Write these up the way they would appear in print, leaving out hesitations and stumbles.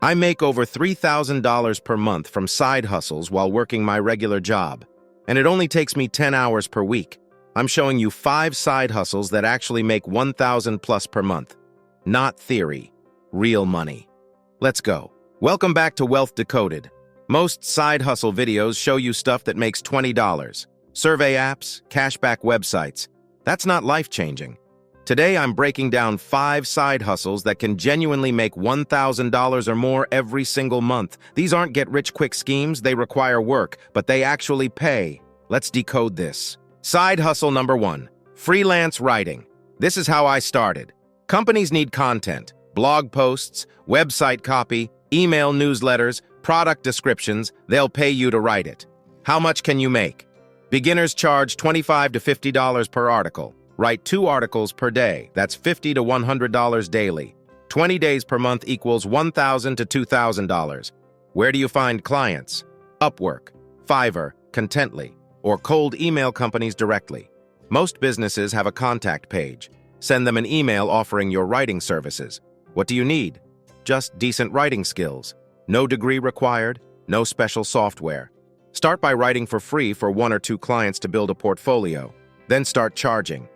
I make over $3,000 per month from side hustles while working my regular job, and it only takes me 10 hours per week. I'm showing you 5 side hustles that actually make $1,000 plus per month. Not theory, real money. Let's go. Welcome back to Wealth Decoded. Most side hustle videos show you stuff that makes $20. Survey apps, cashback websites. That's not life-changing. Today, I'm breaking down 5 side hustles that can genuinely make $1,000 or more every single month. These aren't get-rich-quick schemes, they require work, but they actually pay. Let's decode this. Side hustle number 1, freelance writing. This is how I started. Companies need content, blog posts, website copy, email newsletters, product descriptions. They'll pay you to write it. How much can you make? Beginners charge $25 to $50 per article. Write 2 articles per day. That's $50 to $100 daily. 20 days per month equals $1,000 to $2,000. Where do you find clients? Upwork, Fiverr, Contently, or cold email companies directly. Most businesses have a contact page. Send them an email offering your writing services. What do you need? Just decent writing skills. No degree required, no special software. Start by writing for free for 1 or 2 clients to build a portfolio. Then start charging.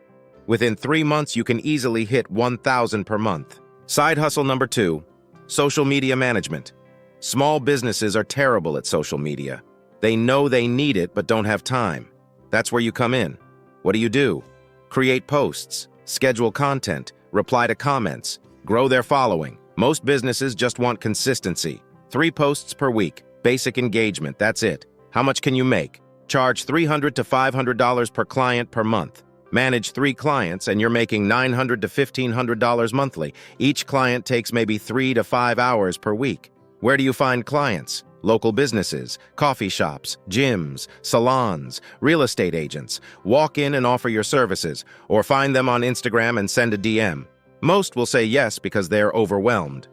Within 3 months, you can easily hit $1,000 per month. Side hustle number 2, social media management. Small businesses are terrible at social media. They know they need it but don't have time. That's where you come in. What do? Create posts, schedule content, reply to comments, grow their following. Most businesses just want consistency. 3 posts per week, basic engagement, that's it. How much can you make? Charge $300 to $500 per client per month. Manage 3 clients and you're making $900 to $1,500 monthly. Each client takes maybe 3 to 5 hours per week. Where do you find clients? Local businesses, coffee shops, gyms, salons, real estate agents. Walk in and offer your services, or find them on Instagram and send a DM. Most will say yes because they're overwhelmed.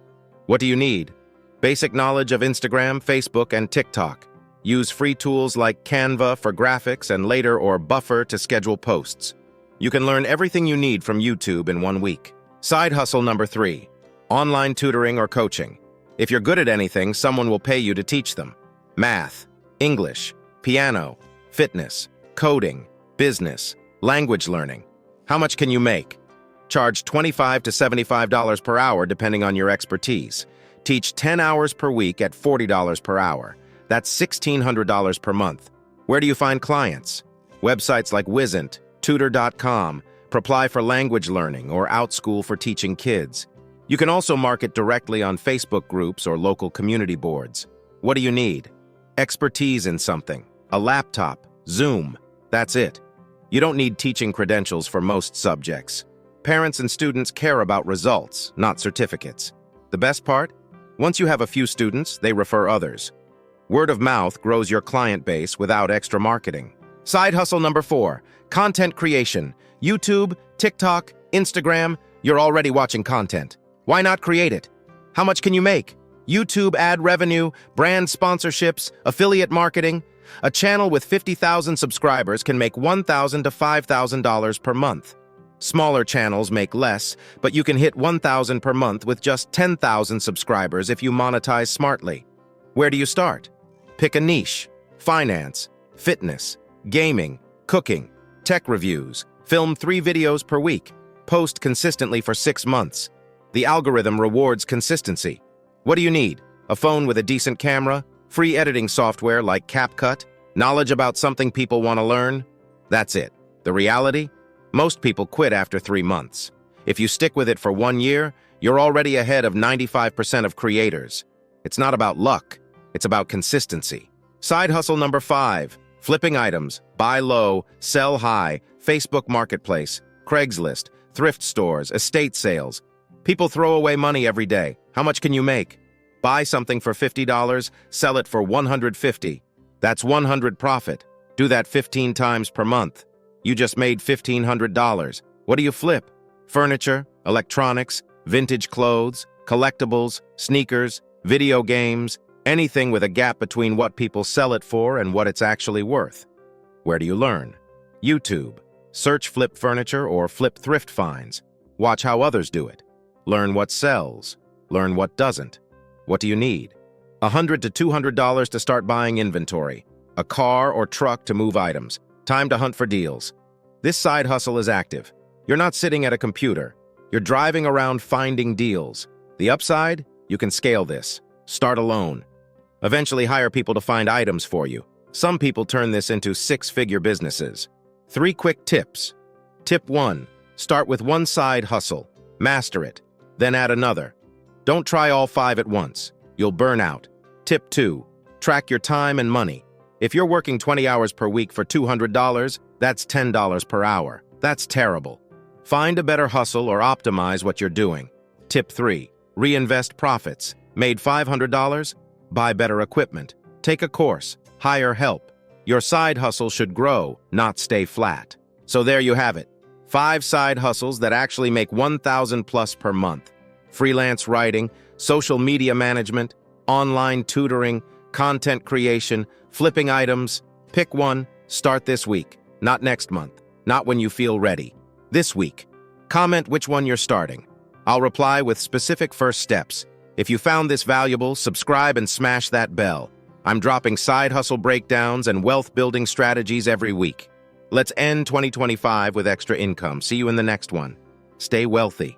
What do you need? Basic knowledge of Instagram, Facebook, and TikTok. Use free tools like Canva for graphics and Later or Buffer to schedule posts. You can learn everything you need from YouTube in 1 week. Side hustle number 3, online tutoring or coaching. If you're good at anything, someone will pay you to teach them. Math, English, piano, fitness, coding, business, language learning. How much can you make? Charge $25 to $75 per hour depending on your expertise. Teach 10 hours per week at $40 per hour. That's $1,600 per month. Where do you find clients? Websites like Wizant, Tutor.com, Apply for language learning, or OutSchool for teaching kids. You can also market directly on Facebook groups or local community boards. What do you need? Expertise in something, a laptop, Zoom. That's it. You don't need teaching credentials for most subjects. Parents and students care about results, not certificates. The best part? Once you have a few students, they refer others. Word of mouth grows your client base without extra marketing. Side hustle number 4, content creation. YouTube, TikTok, Instagram, you're already watching content. Why not create it? How much can you make? YouTube ad revenue, brand sponsorships, affiliate marketing. A channel with 50,000 subscribers can make $1,000 to $5,000 per month. Smaller channels make less, but you can hit $1,000 per month with just 10,000 subscribers if you monetize smartly. Where do you start? Pick a niche: finance, fitness, gaming, cooking, tech reviews. Film 3 videos per week. Post consistently for 6 months. The algorithm rewards consistency. What do you need? A phone with a decent camera, free editing software like CapCut, knowledge about something people want to learn? That's it. The reality? Most people quit after 3 months. If you stick with it for 1 year, you're already ahead of 95% of creators. It's not about luck, it's about consistency. Side hustle number 5, flipping items, buy low, sell high, Facebook Marketplace, Craigslist, thrift stores, estate sales. People throw away money every day. How much can you make? Buy something for $50, sell it for $150. That's $100 profit. Do that 15 times per month. You just made $1,500. What do you flip? Furniture, electronics, vintage clothes, collectibles, sneakers, video games, anything with a gap between what people sell it for and what it's actually worth. Where do you learn? YouTube. Search flip furniture or flip thrift finds. Watch how others do it. Learn what sells. Learn what doesn't. What do you need? $100 to $200 to start buying inventory, a car or truck to move items. Time to hunt for deals. This side hustle is active. You're not sitting at a computer. You're driving around finding deals. The upside? You can scale this. Start alone. Eventually hire people to find items for you. Some people turn this into six-figure businesses. 3 quick tips. Tip 1. Start with one side hustle. Master it. Then add another. Don't try all 5 at once. You'll burn out. Tip 2. Track your time and money. If you're working 20 hours per week for $200, that's $10 per hour. That's terrible. Find a better hustle or optimize what you're doing. Tip 3. Reinvest profits. Made $500? Buy better equipment. Take a course. Hire help. Your side hustle should grow, not stay flat. So there you have it. 5 side hustles that actually make $1,000+ per month. Freelance writing, social media management, online tutoring, content creation, flipping items. Pick one, start this week, not next month, not when you feel ready. This week. Comment which one you're starting. I'll reply with specific first steps. If you found this valuable, subscribe and smash that bell. I'm dropping side hustle breakdowns and wealth-building strategies every week. Let's end 2025 with extra income. See you in the next one. Stay wealthy.